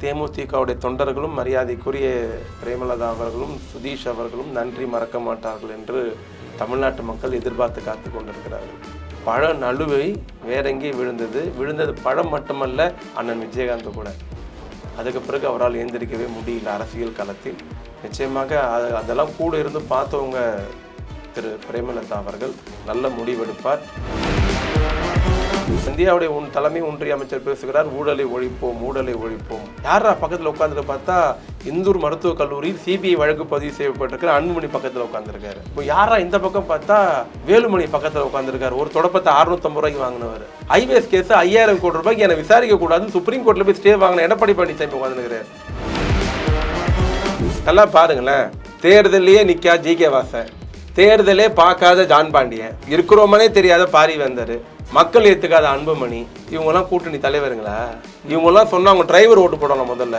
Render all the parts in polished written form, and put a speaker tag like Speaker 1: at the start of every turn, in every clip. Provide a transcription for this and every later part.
Speaker 1: தேமுதிகவுடைய தொண்டர்களும் மரியாதைக்குரிய பிரேமலதா அவர்களும் சுதீஷ் அவர்களும் நன்றி மறக்க மாட்டார்கள் என்று தமிழ்நாட்டு மக்கள் எதிர்பார்த்து காத்து கொண்டிருக்கிறார்கள். பழ நழுவை வேறெங்கே விழுந்தது பழம் மட்டுமல்ல, அண்ணன் விஜயகாந்த் கூட. அதுக்கு பிறகு அவரால் எழுந்திருக்கவே முடியல அரசியல் களத்தில். நிச்சயமாக அதெல்லாம் கூட இருந்து பார்த்தவங்க திரு பிரேமலதா அவர்கள் நல்ல முடிவெடுப்பார். இந்தியாவுடைய தலைமை ஒன்றிய அமைச்சர் பேசுகிறார், ஊழலை ஒழிப்போம். யாரா பக்கத்தில் உட்காந்துட்டு பார்த்தா இந்தூர் மருத்துவக் கல்லூரியில் சிபிஐ வழக்கு பதிவு செய்யப்பட்டிருக்கிற அன்புமணி பக்கத்தில் உட்காந்துருக்காரு. இப்போ யாரா இந்த பக்கம் பார்த்தா வேலுமணி பக்கத்தில் உட்காந்துருக்காரு. ஒரு தொடப்பத்தை 650 ரூபாய்க்கு வாங்கினவர். ஐவேஸ் கேஸ் 5000 கோடி ரூபாய்க்கு என்னை விசாரிக்க கூடாதுன்னு சுப்ரீம் கோர்ட்ல போய் ஸ்டே வாங்கின எடப்பாடி பழனிசாமி உட்காந்துருக்காரு. நல்லா பாருங்களேன், தேர்தலையே நிக்கா ஜி.கே. வாசன், தேர்தலே பார்க்காத ஜான் பாண்டியன், இருக்கிறோமனே தெரியாத பாரிவேந்தர், மக்கள் ஏற்றுக்காத அன்புமணி, இவங்கெல்லாம் கூட்டணி தலைவருங்களா? இவங்கெல்லாம் சொன்னா அவங்க டிரைவர் ஓட்டு போடணும். முதல்ல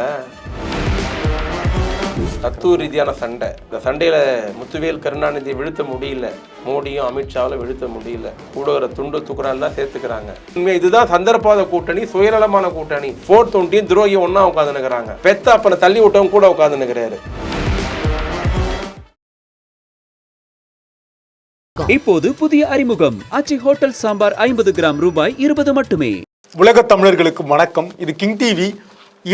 Speaker 1: தத்துவ ரீதியான சண்டை. இந்த சண்டையில முத்துவேல் கருணாநிதியை வீழ்த்த முடியல, மோடியும் அமித்ஷாவில் வீழ்த்த முடியல. கூடுகிற துண்டு துக்குறான் தான் சேர்த்துக்கிறாங்க. உண்மை இதுதான் சந்தர்ப்பாத கூட்டணி, சுயநலமான கூட்டணி. 420 துரோகி ஒன்னா உட்காந்துனுக்கிறாங்க. பெத்த அப்பனை தள்ளி விட்டவங்க கூட உட்காந்துனுக்கிறாரு.
Speaker 2: இப்போது புதிய அறிமுகம் ஆச்சி ஹோட்டல் சாம்பார் 50 கிராம் ரூபாய் 20 மட்டுமே.
Speaker 3: உலக தமிழர்களுக்கு வணக்கம். இது கிங் டிவி.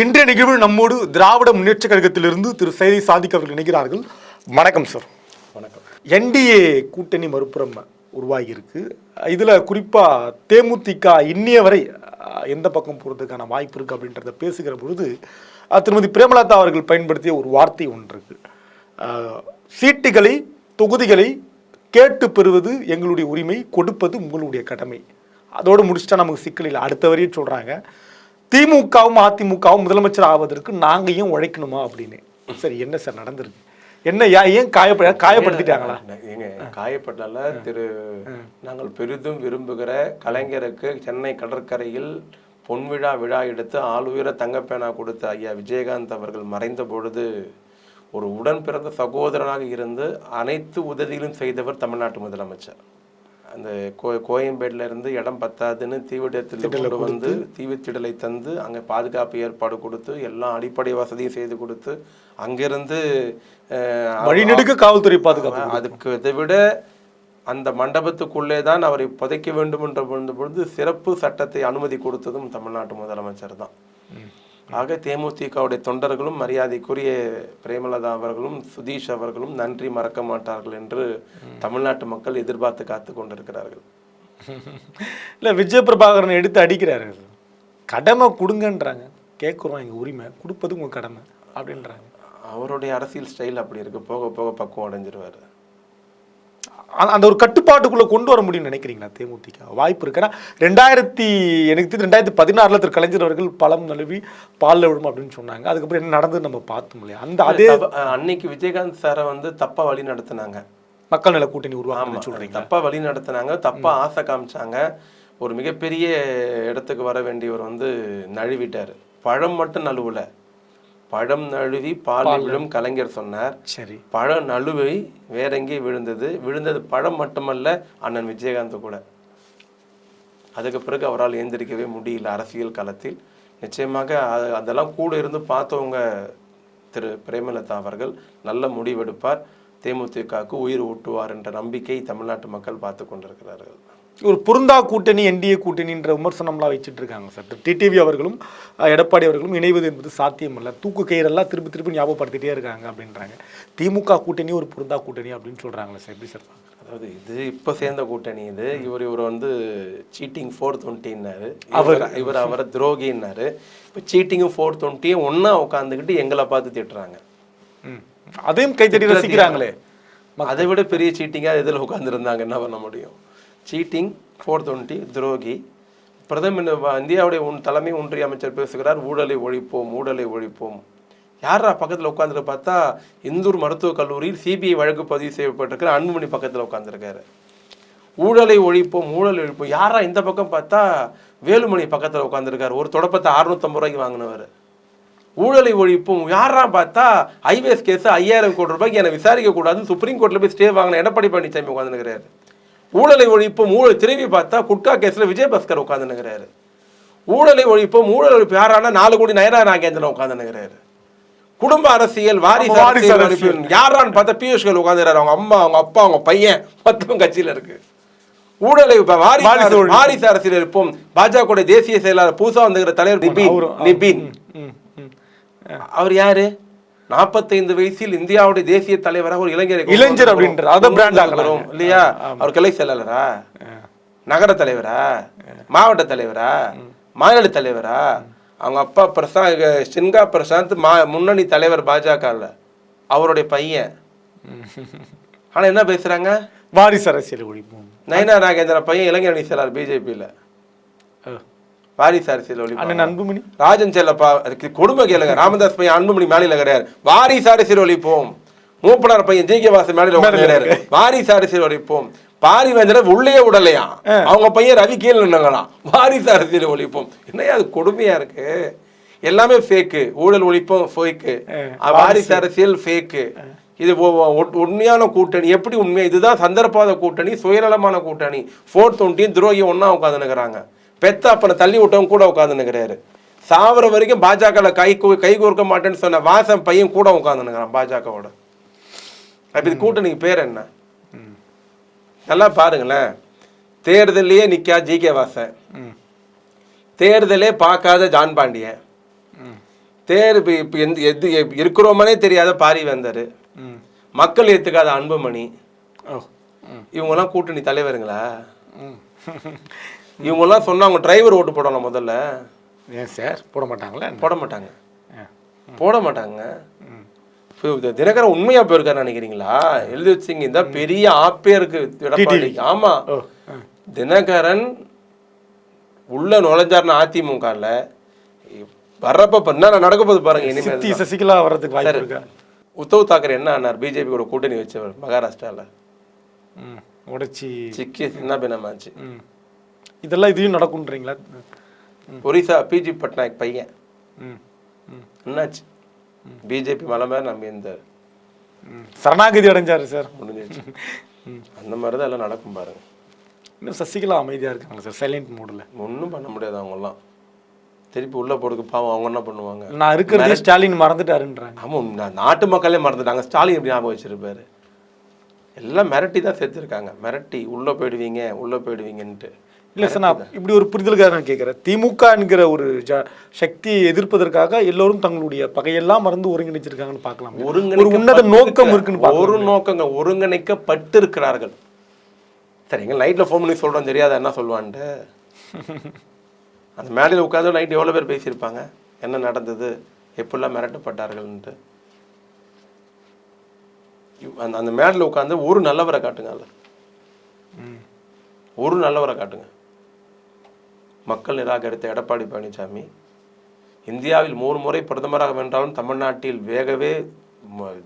Speaker 3: இன்றைய நிகழ்வில் நம்மோடு திராவிட முன்னேற்ற கழகத்திலிருந்து திரு சைதை சாதிக் அவர்கள் இணைகிறார்கள். வணக்கம் சார்.
Speaker 1: வணக்கம்.
Speaker 3: என்டிஏ கூட்டணி மறுபுறம் உருவாகி இருக்கு. இதுல குறிப்பா தேமுதிக இன்னிய வரை எந்த பக்கம் போறதுக்கான வாய்ப்பு இருக்கு அப்படின்றத பேசுகிற பொழுது திருமதி பிரேமலதா அவர்கள் பயன்படுத்திய ஒரு வார்த்தை ஒன்று இருக்கு. சீட்டுகளை, தொகுதிகளை கேட்டு பெறுவது எங்களுடைய உரிமை, கொடுப்பது உங்களுடைய கடமை. அதோடு முடிச்சுட்டா நமக்கு சிக்கல் இல்லை. அடுத்த வரையும் சொல்றாங்க, திமுகவும் அதிமுகவும் முதலமைச்சர் ஆவதற்கு நாங்க ஏன் உழைக்கணுமா அப்படின்னு. சரி, என்ன சார் நடந்திருக்கு? என்ன ஏன் காயப்படுத்திட்டாங்களா?
Speaker 1: காயப்பட்டால நாங்கள் பெரிதும் விரும்புகிற கலைஞருக்கு சென்னை கடற்கரையில் பொன்விழா எடுத்து ஆளுயர தங்கப்பேனா கொடுத்த ஐயா விஜயகாந்த் அவர்கள் மறைந்த பொழுது ஒரு உடன் பிறந்த சகோதரனாக இருந்து அனைத்து உதவிகளும் செய்தவர் தமிழ்நாட்டு முதலமைச்சர். அந்த கோயம்பேடுல இருந்து இடம் பத்தாதுன்னு தீவிடத்தில் கொண்டு வந்து தீவுத்திடலை தந்து அங்கே பாதுகாப்பு ஏற்பாடு கொடுத்து எல்லா அடிப்படை வசதியும் செய்து கொடுத்து அங்கிருந்து
Speaker 3: வழிநெடுக்க காவல்துறை பாதுகாப்பு.
Speaker 1: அதுக்கு இதை விட அந்த மண்டபத்துக்குள்ளே தான் அவரை புதைக்க வேண்டும் என்ற பொழுது சிறப்பு சட்டத்தை அனுமதி கொடுத்ததும் தமிழ்நாட்டு முதலமைச்சர் தான். ஆக தேமுதிகவுடைய தொண்டர்களும் மரியாதைக்குரிய பிரேமலதா அவர்களும் சுதீஷ் அவர்களும் நன்றி மறக்க மாட்டார்கள் என்று தமிழ்நாட்டு மக்கள் எதிர்பார்த்து காத்து கொண்டிருக்கிறார்கள்.
Speaker 3: இல்லை, விஜய பிரபாகரனை எடுத்து அடிக்கிறாரு. கடமை கொடுங்கன்றாங்க. கேட்குறோம், எங்கள் உரிமை, கொடுப்பது உங்கள் கடமை அப்படின்றாங்க.
Speaker 1: அவருடைய அரசியல் ஸ்டைல் அப்படி இருக்கு. போக போக பக்குவம் அடைஞ்சிருவாரு.
Speaker 3: அந்த ஒரு கட்டுப்பாட்டுக்குள்ள கொண்டு வர முடியும்னு நினைக்கிறீங்களா? தேமுதிக வாய்ப்பு இருக்கு. ஏன்னா 2016 திரு கலைஞர் அவர்கள் பழம் நழுவி பால்ல விடும் அப்படின்னு சொன்னாங்க. அதுக்கப்புறம் என்ன நடந்தது நம்ம பார்த்தோம் இல்லையா? அந்த அதே
Speaker 1: அன்னைக்கு விஜயகாந்த் சாரை தப்பா வழி நடத்தினாங்க.
Speaker 3: மக்கள் நல கூட்டணி உருவாக்க சொல்றீங்க.
Speaker 1: தப்பா வழி நடத்தினாங்க, தப்பா ஆசை காமிச்சாங்க. ஒரு மிகப்பெரிய இடத்துக்கு வர வேண்டியவர் நழுவிட்டாரு. பழம் மட்டும் நழுவுல, பழம் நழுவி பால் விழும் கலைஞர் சொன்னார்.
Speaker 3: சரி,
Speaker 1: பழ நழுவை வேறெங்கே விழுந்தது பழம் மட்டுமல்ல, அண்ணன் விஜயகாந்த் கூட. அதுக்கு பிறகு அவரால் எழுந்திருக்கவே முடியல அரசியல் களத்தில். நிச்சயமாக அதெல்லாம் கூட இருந்து பார்த்தவங்க திரு பிரேமலதா அவர்கள் நல்ல முடிவெடுப்பார். தேமுதிகவுக்கு உயிர் ஊட்டுவார் என்ற நம்பிக்கை தமிழ்நாட்டு மக்கள் பார்த்து கொண்டிருக்கிறார்கள்.
Speaker 3: ஒரு பொருந்தா கூட்டணி, என்டிஏ கூட்டணின்ற விமர்சனம்லாம் வச்சுட்டு இருக்காங்க சார். டிடிவி அவர்களும் எடப்பாடி அவர்களும் இணைவது என்பது சாத்தியம் இல்லை. தூக்கு கயிறெல்லாம் திருப்பி ஞாபகப்படுத்திட்டே இருக்காங்க அப்படின்றாங்க. திமுக கூட்டணி ஒரு பொருந்தா கூட்டணி அப்படின்னு சொல்றாங்களே சார், எப்படி சார்?
Speaker 1: அதாவது இது இப்போ சேர்ந்த கூட்டணி. இது இவர் சீட்டிங் 420ன்னாரு, அவரை துரோகின்னாரு. இப்போ சீட்டிங்கும் 420 ஒன்னா உட்காந்துக்கிட்டு எங்களை பார்த்து திட்டுறாங்க.
Speaker 3: அதையும் கைத்தடி ரசிக்கிறாங்களே.
Speaker 1: அதை விட பெரிய சீட்டிங்காக இதில் உட்காந்துருந்தாங்க, என்ன பண்ண முடியும்? சீட்டிங் 420 துரோகி. இந்தியாவுடைய தலைமை ஒன்றிய அமைச்சர் பேசுகிறார், ஊழலை ஒழிப்போம். யாரா பக்கத்தில் உட்காந்துட்டு பார்த்தா இந்தூர் மருத்துவக் கல்லூரியில் சிபிஐ வழக்கு பதிவு செய்யப்பட்டிருக்கிற அன்புமணி பக்கத்தில் உட்காந்துருக்காரு. ஊழலை ஒழிப்போம். யாரா இந்த பக்கம் பார்த்தா வேலுமணி பக்கத்தில் உட்காந்துருக்காரு. ஒரு தொடப்பத்தை 650 ரூபாய்க்கு வாங்கினவர். ஊழலை ஒழிப்போம். யாரா பார்த்தா ஐவேஸ் கேஸ் 5000 கோடி ரூபாய்க்கு என்னை விசாரிக்க கூடாதுன்னு சுப்ரீம் கோர்ட்ல போய் ஸ்டே வாங்கின எடப்பாடி பழனிசாமி உட்காந்துருக்கிறாரு. ஊழலை ஒழிப்போம். திரும்பி பார்த்தா குட்கா கேஸ்ல விஜயபாஸ்கர் உட்காந்துருக்கிறாரு. ஊழலை ஒழிப்போம். ஊழல் ஒழிப்பு யாரானா 4 கோடி நயனா நாகேந்திரன் உட்காந்துனுங்கிறாரு. குடும்ப அரசியல், வாரிசு அரசியல் யாரான்னு பார்த்தா பியூஷ் கோயல் உட்காந்துறாரு. அவங்க அம்மா, அவங்க அப்பா, அவங்க பையன் மொத்தம் கட்சியில இருக்கு. ஊழலை வாரிசு அரசியல் இருப்போம். பாஜக தேசிய செயலாளர் புதுசா வந்துகிற தலைவர் நிபின், அவர் யாரு? 45 வயசில் இந்தியாவுடைய தேசிய தலைவராக ஒரு இளைஞர்
Speaker 3: அப்படின்ற
Speaker 1: இல்லையா? அவர் கிளை செயலாளரா, நகர தலைவரா, மாவட்ட தலைவரா, மாநில தலைவரா? அவங்க அப்பா சின்கா பிரசாந்த் முன்னணி தலைவர் பாஜக, அவருடைய பையன். ஆனா என்ன பேசுறாங்க?
Speaker 3: வாரிசு அரசியல் ஒழிப்போம்.
Speaker 1: நயனா நாகேந்திரன் பையன் இளைஞரணி செயலாளர் பிஜேபியில. வாரிசு அரசியல் ஒழிப்பு.
Speaker 3: அன்புமணி,
Speaker 1: ராஜன் செல்லப்பா கொடுமை கேளுங்க. ராமதாஸ் பையன் அன்புமணி மேலையில கிடையாது. வாரிசு அரசியல் ஒழிப்போம். மூப்பனார் பையன் ஜி கே வாசன் மேலையில கிடையாது. வாரிசு அரசியல் ஒழிப்போம். பாரிவேந்தர் உள்ளே விடலையா, அவங்க பையன் ரவி கீழ் நின்னாங்களாம். வாரிசு அரசியல் ஒழிப்போம். என்னையா அது கொடுமையா இருக்கு. எல்லாமே ஃபேக்கு. ஊழல் ஒழிப்போம் ஃபேக்கு, வாரிசு அரசியல் ஃபேக்கு. இது உண்மையான கூட்டணி எப்படி உண்மையா? இதுதான் சந்தர்ப்பாத கூட்டணி, சுயநலமான கூட்டணி. 420 துரோகி ஒன்னா உட்காந்துனுக்குறாங்க. பெத்த அப்பனை தள்ளி விட்டவங்க கூட உட்காந்துனுக்கிறாரு. சாவர வரைக்கும் பாஜக கை கோர்க்க மாட்டேன்னு சொன்ன வாசம் பையன் கூட உட்காந்துனுக்கிறான் பாஜகவோட. அப்ப இது கூட்டணிக்கு பேர் என்ன? நல்லா பாருங்களேன். தேர்தலையே நிக்கா ஜி கே வாசன், தேர்தலே பார்க்காத ஜான் பாண்டியன், எது இருக்கிறோமனே தெரியாத பாரிவேந்தர், மக்கள் ஏத்துக்காத அன்புமணி, இவங்கெல்லாம் கூட்டணி தலைவருங்களா? இவங்கெல்லாம் சொன்னா அவங்க டிரைவர் ஓட்டு போடணும் முதல்ல.
Speaker 3: ஏன் சார் போட மாட்டாங்களா?
Speaker 1: போட மாட்டாங்க. தினகரன் உண்மையா போயிருக்காரு நினைக்கிறீங்களா? எழுதி வச்சுங்க. இந்த பெரிய ஆப்பேருக்கு எடப்பாடி. ஆமா, தினகரன் உள்ள நுழைஞ்சாருன்னு அதிமுகல வர்றப்ப என்ன நடக்க போது பாருங்க.
Speaker 3: சசிகலா வர்றதுக்கு வாய்ப்பு இருக்கா?
Speaker 1: உத்தவ் தாக்கரே என்ன ஆனார்? பிஜேபி கூட கூட்டணி வச்சவர் மகாராஷ்டிரால
Speaker 3: உடைச்சி
Speaker 1: சிக்கி சின்ன பின்னமாச்சு.
Speaker 3: இதெல்லாம் இதையும் நடக்கும்ன்றீங்களா?
Speaker 1: ஒரிசா பிஜி பட்நாயக் பையன் என்னாச்சு? பிஜேபி மலை மேல நம்ம இந்த
Speaker 3: சரணாகதி அடைஞ்சாரு சார்.
Speaker 1: முடிஞ்சிச்சு. அந்த மாதிரிதான் எல்லாம் நடக்கும் பாருங்க.
Speaker 3: இன்னும் சசிகலா அமைதியா இருக்காங்க சார், சைலண்ட் மூட்ல.
Speaker 1: ஒன்றும் பண்ண முடியாது. அவங்க எல்லாம் திருப்பி உள்ள போறதுக்கு பாவம். அவங்க என்ன பண்ணுவாங்க?
Speaker 3: நான் இருக்கிறதே ஸ்டாலின் மறந்துட்டாருன்றாங்க.
Speaker 1: ஆமா, நாட்டு மக்களே மறந்துட்டாங்க. ஸ்டாலின் எப்படி ஞாபகம் வச்சிருப்பாரு? எல்லாம் மிரட்டி தான் சேர்த்துருக்காங்க. மிரட்டி உள்ள போயிடுவீங்கன்ட்டு.
Speaker 3: இல்லை சார், நான் இப்படி ஒரு புரிதலுக்காக நான் கேட்குறேன். திமுக என்கிற ஒரு சக்தியை எதிர்ப்பதற்காக எல்லோரும் தங்களுடைய பகையெல்லாம் மறந்து ஒருங்கிணைச்சிருக்காங்கன்னு பார்க்கலாம். ஒரு உன்னத நோக்கம் இருக்குன்னு.
Speaker 1: ஒரு நோக்கங்க, ஒருங்கிணைக்கப்பட்டு இருக்கிறார்கள். சரிங்க, நைட்டில் ஃபோன் பண்ணி சொல்கிறோம் தெரியாத என்ன சொல்லுவான்ட்டு. அந்த மேடையில் உட்காந்து நைட்டு எவ்வளோ பேர் பேசியிருப்பாங்க, என்ன நடந்தது, எப்படிலாம் மிரட்டப்பட்டார்கள்ன்ட்டு. அந்த மேடையில் உட்காந்து ஒரு நல்லவரை காட்டுங்க. அதில் ஒரு நல்லவரை காட்டுங்க. மக்கள் நிராகரித்த எடப்பாடி பழனிசாமி இந்தியாவில் 3 முறை பிரதமராக வென்றாலும் தமிழ்நாட்டில்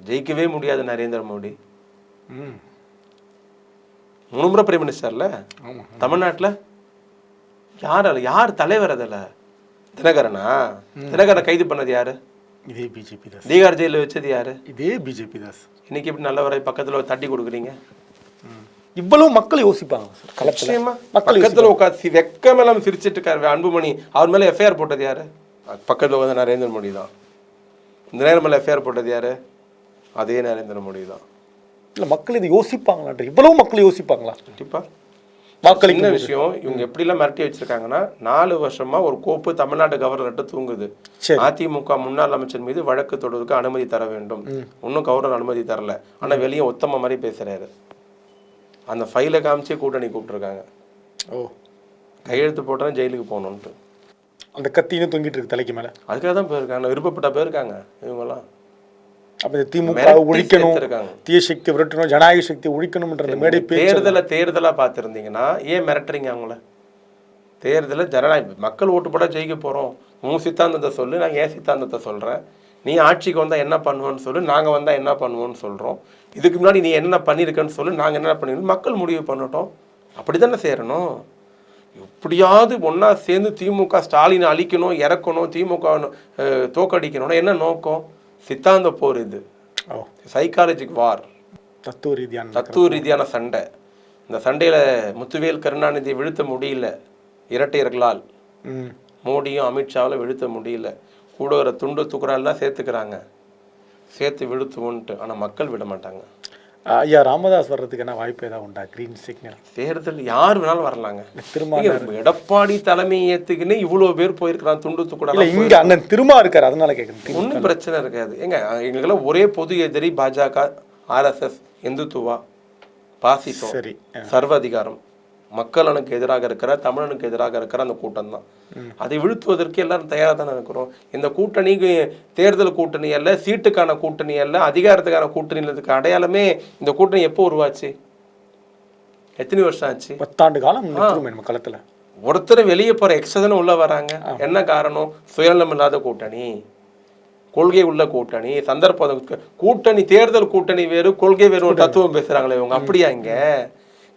Speaker 1: ஜெயிக்கவே முடியாத நரேந்திர மோடி 3 முறை பிரைம் மினிஸ்டர்ல. தமிழ்நாட்டில் யார் தலைவர்? அதில் தினகரனா? தினகரனை கைது பண்ணது யாரு?
Speaker 3: இதே பிஜேபி தான்.
Speaker 1: தீகார் ஜெயிலில் வச்சது யாரு?
Speaker 3: இதே பிஜேபி தான்.
Speaker 1: இன்னைக்கு எப்படி நல்லவரை பக்கத்தில் தட்டி கொடுக்குறீங்க?
Speaker 3: இவ்வளவு மக்கள் யோசிப்பாங்க.
Speaker 1: பக்கத்துல உட்காந்து வெக்கமெல்லாம் சிரிச்சிட்டு இருக்காரு அன்புமணி. அவர் மேல எஃப்ஐஆர் போட்டது யாரு? பக்கத்துல வந்து நரேந்திர மோடி தான். இந்த நேரம் மேல எஃப்ஐஆர் போட்டது யாரு? அதே நரேந்திர மோடி தான்.
Speaker 3: இல்ல, மக்கள் இதை யோசிப்பாங்களா? இவ்வளவு மக்கள் யோசிப்பாங்களா?
Speaker 1: கண்டிப்பா. மக்கள் என்ன விஷயம், இவங்க எப்படி எல்லாம் மிரட்டி வச்சிருக்காங்கன்னா, 4 வருஷமா ஒரு கோப்பு தமிழ்நாடு கவர்னர்கிட்ட தூங்குது. அதிமுக முன்னாள் அமைச்சர் மீது வழக்கு தொடர்றதுக்கு அனுமதி தர வேண்டும். இன்னும் கவர்னர் அனுமதி தரல. ஆனா வெளியே ஒத்தம மாதிரி பேசுறாரு. அந்த ஃபைலை காமிச்சே கூட்டணி கூப்பிட்டுருக்காங்க. கையெழுத்து போட்டா ஜெயிலுக்கு போகணுன்ட்டு.
Speaker 3: அந்த கத்தின்னு தொங்கிட்டு இருக்கு தலைக்கு மேல.
Speaker 1: அதுக்காக தான் போயிருக்காங்க, விருப்பப்பட்ட போயிருக்காங்க இவங்கெல்லாம்.
Speaker 3: அப்ப திமுக ஒழிக்கணும், தீய சக்தி விரட்டணும், ஜனநாயக சக்தி ஒழிக்கணும்ன்ற மேடை
Speaker 1: தேர்தலா பார்த்துருந்தீங்கன்னா ஏன் மிரட்டுறீங்க அவங்கள? தேர்தல ஜனநாயக மக்கள் ஓட்டு போட ஜெயிக்க போறோம். உன் சித்தாந்தத்தை சொல்லு, நான் ஏன் சித்தாந்தத்தை சொல்றேன். நீ ஆட்சிக்கு வந்தா என்ன பண்ணுவோன்னு சொல்லு, நாங்க வந்தா என்ன பண்ணுவோன்னு சொல்றோம். இதுக்கு முன்னாடி நீ என்ன பண்ணிருக்கன்னு சொல்லு, நாங்க என்ன பண்ணிருக்கோம், மக்கள் முடிவு பண்ணட்டும். அப்படித்தானே சேரணும். எப்படியாவது ஒன்னா சேர்ந்து திமுக ஸ்டாலினை அழிக்கணும், இறக்கணும், திமுக தோக்கடிக்கணும். என்ன நோக்கம்? சித்தாந்த போர். இது சைக்காலஜிக் வார், தத்துவ ரீதியான சண்டை. இந்த சண்டையில முத்துவேல் கருணாநிதியை வீழ்த்த முடியல இரட்டையர்களால். மோடியும் அமித்ஷாவில் வீழ்த்த முடியல. கூட வர துண்டு துக்குறாலாம் சேர்த்துக்கிறாங்க, சேர்த்து விழுத்துவோன்ட்டு. ஆனால் மக்கள் விட மாட்டாங்க.
Speaker 3: ஐயா ராமதாஸ் வர்றதுக்கு என்ன வாய்ப்பு ஏதாவது உண்டா? கிரீன் சிக்னல்
Speaker 1: தேர்தல் யார் வேணாலும் வரலாங்க.
Speaker 3: திரும்ப
Speaker 1: எடப்பாடி தலைமை ஏத்துக்குன்னு இவ்வளோ பேர் போயிருக்கிறான் துண்டு துக்குடா.
Speaker 3: இங்க அண்ணன் திரும்ப இருக்காரு, அதனால கேட்குறேன்.
Speaker 1: ஒன்றும் பிரச்சனை இருக்காது. எங்களுக்கெல்லாம் ஒரே பொது எதிரி பாஜக, ஆர்எஸ்எஸ், இந்துத்துவா, பாசிசம்,
Speaker 3: சரி,
Speaker 1: சர்வ அதிகாரம். மக்களனுக்கு எதிராக இருக்கிற, தமிழனுக்கு எதிராக இருக்கிற அந்த கூட்டம் தான். அதை வீழ்த்துவதற்கு எல்லாரும் தயாராக தானே இருக்கிறோம். இந்த கூட்டணி தேர்தல் கூட்டணி அல்ல, சீட்டுக்கான கூட்டணி அல்ல, அதிகாரத்துக்கான கூட்டணிக்கு அடையாளமே இந்த கூட்டணி எப்போ உருவாச்சு? எத்தனை வருஷம் ஆச்சு?
Speaker 3: 10 ஆண்டு காலம் நம்ம களத்துல.
Speaker 1: ஒருத்தர் வெளியே போற எக்ஸ்ட்ரா உள்ள வராங்க. என்ன காரணம்? சுயநலம் இல்லாத கூட்டணி, கொள்கை உள்ள கூட்டணி, சந்தர்ப்ப கூட்டணி. தேர்தல் கூட்டணி வேறு, கொள்கை வேறு ஒரு தத்துவம் பேசுறாங்களே இவங்க. அப்படியா? இங்க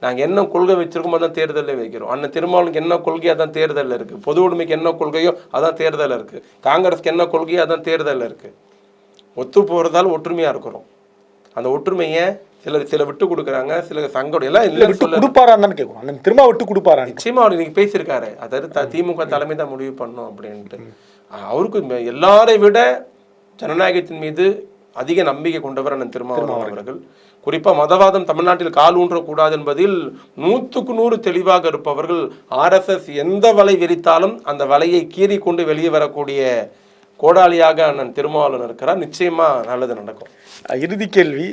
Speaker 1: நாங்கள் என்ன கொள்கை வச்சிருக்கோமோ அதான் தேர்தலில் வைக்கிறோம். அண்ணன் திருமாவளுக்கு என்ன கொள்கையோ அதான் தேர்தலில் இருக்குது. பொது உடைமைக்கு என்ன கொள்கையோ அதான் தேர்தலில் இருக்குது. காங்கிரஸ்க்கு என்ன கொள்கையோ அதான் தேர்தலில் இருக்குது. ஒத்து போகிறதால ஒற்றுமையாக இருக்கிறோம். அந்த ஒற்றுமையை சில விட்டு கொடுக்குறாங்க, சில சங்கடம் எல்லாம் இல்லை.
Speaker 3: விட்டு கொடுப்பாரான்னு கேட்கும். அண்ணன் திரும்ப விட்டு கொடுப்பாரா?
Speaker 1: நிச்சயமா அவர் இன்னைக்கு பேசியிருக்காரு. அதாவது திமுக தலைமை தான் முடிவு பண்ணணும் அப்படின்ட்டு. அவருக்கு எல்லாரை விட ஜனநாயகத்தின் மீது அதிக நம்பிக்கை கொண்டவர் அண்ணன் திருமாவளவன் அவர்கள். குறிப்பாக மதவாதம் தமிழ்நாட்டில் கால் ஊன்றக்கூடாது என்பதில் 100க்கு 100 தெளிவாக இருப்பவர்கள். ஆர்எஸ்எஸ் எந்த வலை விரித்தாலும் அந்த வலையை கீறி கொண்டு வெளியே வரக்கூடிய கோடாளியாக அண்ணன் திருமாவளவன் இருக்கிறார். நிச்சயமா நல்லது நடக்கும்.
Speaker 3: இறுதி கேள்வி,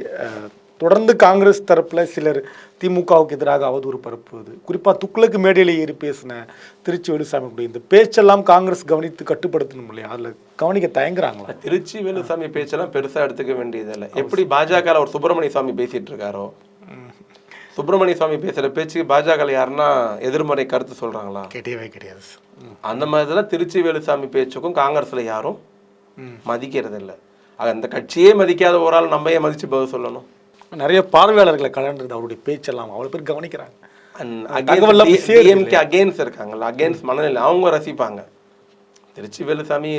Speaker 3: தொடர்ந்து காங்கிரஸ் தரப்புல சிலர் திமுகவுக்கு எதிராக அவதூறு பரப்புவது, குறிப்பாக துக்ளக்கு மேடையில் ஏறி பேசின திருச்சி வேலுசாமி இந்த பேச்செல்லாம் காங்கிரஸ் கவனித்து கட்டுப்படுத்தணும் இல்லையா? அதில் கவனிக்க தயங்குறாங்களா?
Speaker 1: திருச்சி வேலுசாமி பேச்செல்லாம் பெருசாக எடுத்துக்க வேண்டியதில்லை. எப்படி பாஜக ஒரு சுப்பிரமணிய சாமி பேசிட்டு இருக்காரோ, சுப்பிரமணிய சாமி பேசுகிற பேச்சுக்கு பாஜக யாருன்னா எதிர்மறை கருத்து சொல்கிறாங்களா?
Speaker 3: கிடையவே கிடையாது.
Speaker 1: அந்த மாதிரி தான் திருச்சி வேலுசாமி பேச்சுக்கும் காங்கிரஸில் யாரும் மதிக்கிறது இல்லை. அந்த கட்சியே மதிக்காத ஒரு ஆள் நம்ம ஏன் மதித்து பதில் சொல்லணும்?
Speaker 3: நிறைய பார்வையாளர்களை கலந்துருது அவருடைய பேச்செல்லாம், அவ்வளோ பேர் கவனிக்கிறாங்க.
Speaker 1: அகேன்ஸ்ட் இருக்காங்கல்ல, அகேன்ஸ்ட் மனநிலை அவங்க ரசிப்பாங்க. திருச்சி வேலுசாமி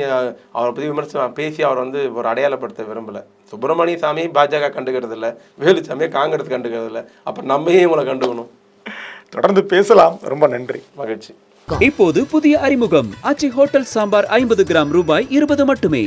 Speaker 1: அவரை பற்றி விமர்சனம் பேசி அவர் ஒரு அடையாளப்படுத்த விரும்பலை. சுப்பிரமணிய சாமி பாஜக கண்டுக்கிறது இல்லை, வேலுசாமியை காங்கிரஸ் கண்டுக்கிறது இல்லை. அப்போ நம்மையே இவங்களை கண்டுக்கணும்.
Speaker 3: தொடர்ந்து பேசலாம். ரொம்ப நன்றி,
Speaker 1: மகிழ்ச்சி.
Speaker 2: இப்போது புதிய அறிமுகம் ஆச்சி ஹோட்டல் சாம்பார் 50 கிராம் ரூபாய் 20 மட்டுமே.